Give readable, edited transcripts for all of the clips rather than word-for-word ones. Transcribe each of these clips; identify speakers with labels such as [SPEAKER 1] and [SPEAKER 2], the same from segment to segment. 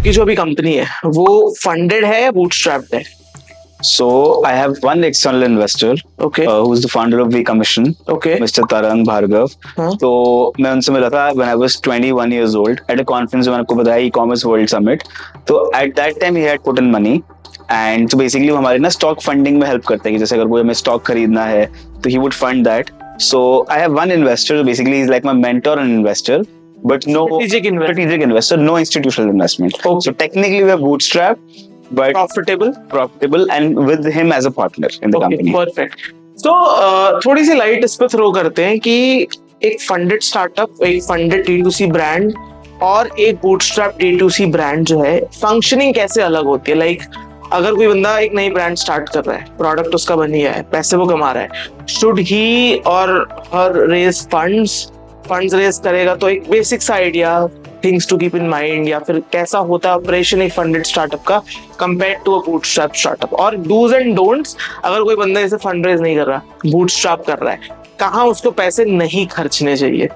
[SPEAKER 1] आपकी जो अभी कंपनी है वो फंडेड है या बूटस्ट्रैप्ड है?
[SPEAKER 2] So I have one external investor,
[SPEAKER 1] Okay.
[SPEAKER 2] who's the founder of V Commission,
[SPEAKER 1] Okay.
[SPEAKER 2] Mr. Tarang Bhargav.
[SPEAKER 1] हाँ.
[SPEAKER 2] तो मैं उनसे मिला था when I was 21 years old at a conference जो मैंने आपको बताया e-commerce world summit. तो at that time he had put in money and so basically वो हमारे ना stock funding में help करते हैं कि जैसे अगर कोई हमें stock खरीदना है तो he would fund that. So I have one investor, basically he's like my mentor and investor, but no
[SPEAKER 1] Strategic
[SPEAKER 2] investor, no institutional investment.
[SPEAKER 1] Okay.
[SPEAKER 2] So technically we're bootstrapped. But profitable and with him as a partner in the company.
[SPEAKER 1] Perfect. So थोड़ी सी light इस पे throw करते हैं कि एक funded startup, एक funded D2C brand और एक बूटस्ट्रैप D2C ब्रांड जो है फंक्शनिंग कैसे अलग होती है? लाइक अगर कोई बंदा एक नई ब्रांड स्टार्ट कर रहा है, प्रोडक्ट उसका बन गया है, पैसे वो कमा रहा है, शुड ही और हर रेज फंड्स रेज करेगा तो एक बेसिक सा idea, things to keep in mind, या फिर कैसा होता है ऑपरेशन एक फंडेड स्टार्टअप का compare to a bootstrap startup, और डूज एंड डोंट्स अगर कोई बंदा ऐसे फंड रेज नहीं कर रहा, बूटस्ट्रैप कर रहा है, कहाँ उसको पैसे नहीं खर्चने चाहिए?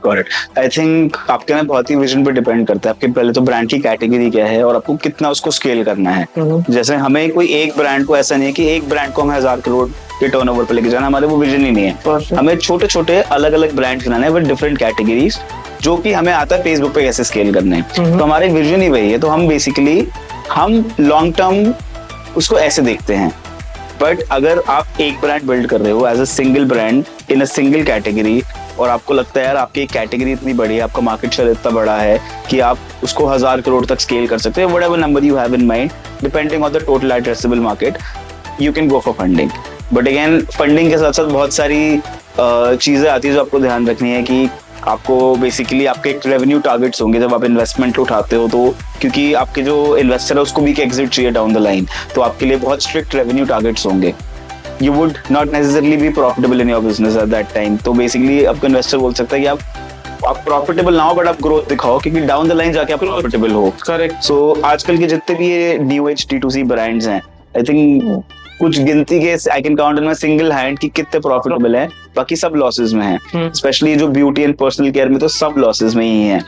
[SPEAKER 2] करेक्ट. आई थिंक आपके ना बहुत ही विजन पे डिपेंड करता है. आपके पहले तो ब्रांड की कैटेगरी क्या है और आपको कितना उसको स्केल करना है. जैसे हमें कोई एक ब्रांड को, ऐसा नहीं है कि एक ब्रांड को हमें 1000 करोड़ के टर्नओवर पे लेके जाना, हमारे वो विजन ही नहीं है. हमें छोटे छोटे अलग अलग ब्रांड बनाने हैं विद डिफरेंट कैटेगरीज, जो कि हमें आता है फेसबुक पे कैसे स्केल करने हैं. तो हमारे विजन ही वही है. तो हम बेसिकली हम लॉन्ग टर्म उसको ऐसे देखते हैं. बट अगर आप एक ब्रांड बिल्ड कर रहे हो as a single brand in a single category, और आपको लगता है यार आपकी कैटेगरी इतनी बड़ी है, आपका मार्केट शेयर इतना बड़ा है कि आप उसको 1000 करोड़ तक स्केल कर सकते हैं, whatever number you have in mind, depending on the total addressable market, you can go for funding. But again funding के साथ साथ बहुत सारी चीजें आती है जो आपको ध्यान रखनी है कि आपको बेसिकली आपके एक रेवेन्यू टारगेट्स होंगे जब आप इन्वेस्टमेंट उठाते हो. तो क्योंकि आपके जो इन्वेस्टर है उसको भी एक एग्जिट चाहिए डाउन द लाइन, तो आपके लिए बहुत स्ट्रिक्ट रेवेन्यू टारगेट्स होंगे. You would not necessarily be profitable in your business at that time. तो बेसिकली आपको इन्वेस्टर बोल सकता है कि आप प्रॉफिटेबल ना हो बट आप ग्रोथ दिखाओ, क्योंकि डाउन द लाइन जाके आप प्रॉफिटेबल हो.
[SPEAKER 1] करेक्ट.
[SPEAKER 2] सो आजकल के जितने भी ये न्यू एज D2C ब्रांड्स हैं, आई थिंक कुछ गिनती के I can count in my single hand कि कितने प्रॉफिटेबल हैं, बाकी सब लॉसेस में हैं. स्पेशली जो ब्यूटी एंड पर्सनल केयर में तो सब लॉसेस में ही हैं.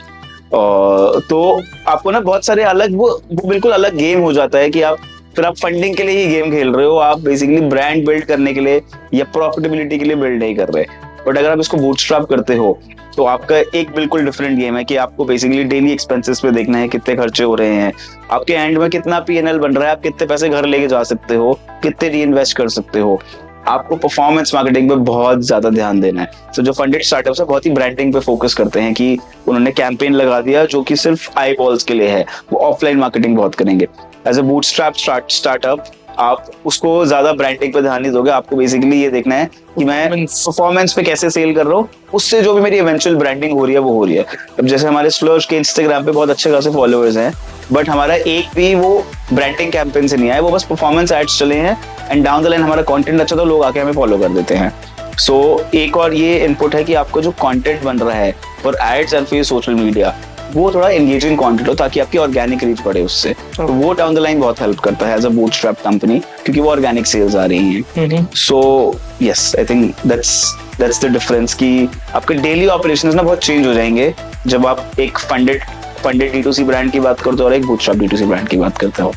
[SPEAKER 2] तो आपको ना बहुत सारे अलग वो बिल्कुल अलग गेम हो जाता है कि आप फिर आप फंडिंग के लिए ही गेम खेल रहे हो, आप बेसिकली ब्रांड बिल्ड करने के लिए या प्रॉफिटेबिलिटी के लिए बिल्ड नहीं कर रहे. बट अगर आप इसको बूटस्ट्रैप करते हो तो आपका एक बिल्कुल डिफरेंट गेम है कि आपको बेसिकली डेली एक्सपेंसेस पे देखना है कितने खर्चे हो रहे हैं, आपके एंड में कितना P&L बन रहा है, आप कितने पैसे घर लेके जा सकते हो, कितने री इन्वेस्ट कर सकते हो. आपको परफॉर्मेंस मार्केटिंग पे बहुत ज्यादा ध्यान देना है. तो जो फंडेड स्टार्टअप्स है बहुत ही ब्रांडिंग पे फोकस करते हैं कि उन्होंने कैंपेन लगा दिया जो कि सिर्फ आई बॉल्स के लिए है, वो ऑफलाइन मार्केटिंग बहुत करेंगे. एज अ बूटस्ट्रैप स्टार्टअप आप उसको ज्यादा ब्रांडिंग पे ध्यान नहीं दोगे. आपको बेसिकली ये देखना है कि मैं परफॉर्मेंस पे कैसे सेल कर रहा हूँ, उससे जो भी मेरी इवेंचुअल ब्रांडिंग हो रही है वो हो रही है. अब जैसे हमारे स्प्लर्श के इंस्टाग्राम पे बहुत अच्छे खासे फॉलोअर्स हैं, बट हमारा एक भी वो ब्रांडिंग कैंपेन से नहीं आया, वो बस परफॉर्मेंस एड्स चले हैं एंड डाउन द लाइन हमारा कंटेंट अच्छा तो लोग आके हमें फॉलो कर देते हैं. सो एक और ये इनपुट है कि आपको जो कंटेंट बन रहा है for ads and for social media, वो थोड़ा एंगेजिंग कंटेंट हो ताकि आपकी ऑर्गेनिक रीच बढ़े उससे. तो वो डाउन द लाइन बहुत हेल्प करता है एज अ बूटस्ट्रैप कंपनी, क्योंकि वो ऑर्गेनिक सेल्स आ रही हैं. So yes, I think that's the difference कि आपके डेली ऑपरेशंस ना बहुत चेंज हो जाएंगे जब आप एक फंडेड D2C ब्रांड की बात करते हो और एक बूटस्ट्रैप D2C ब्रांड की बात करते हो.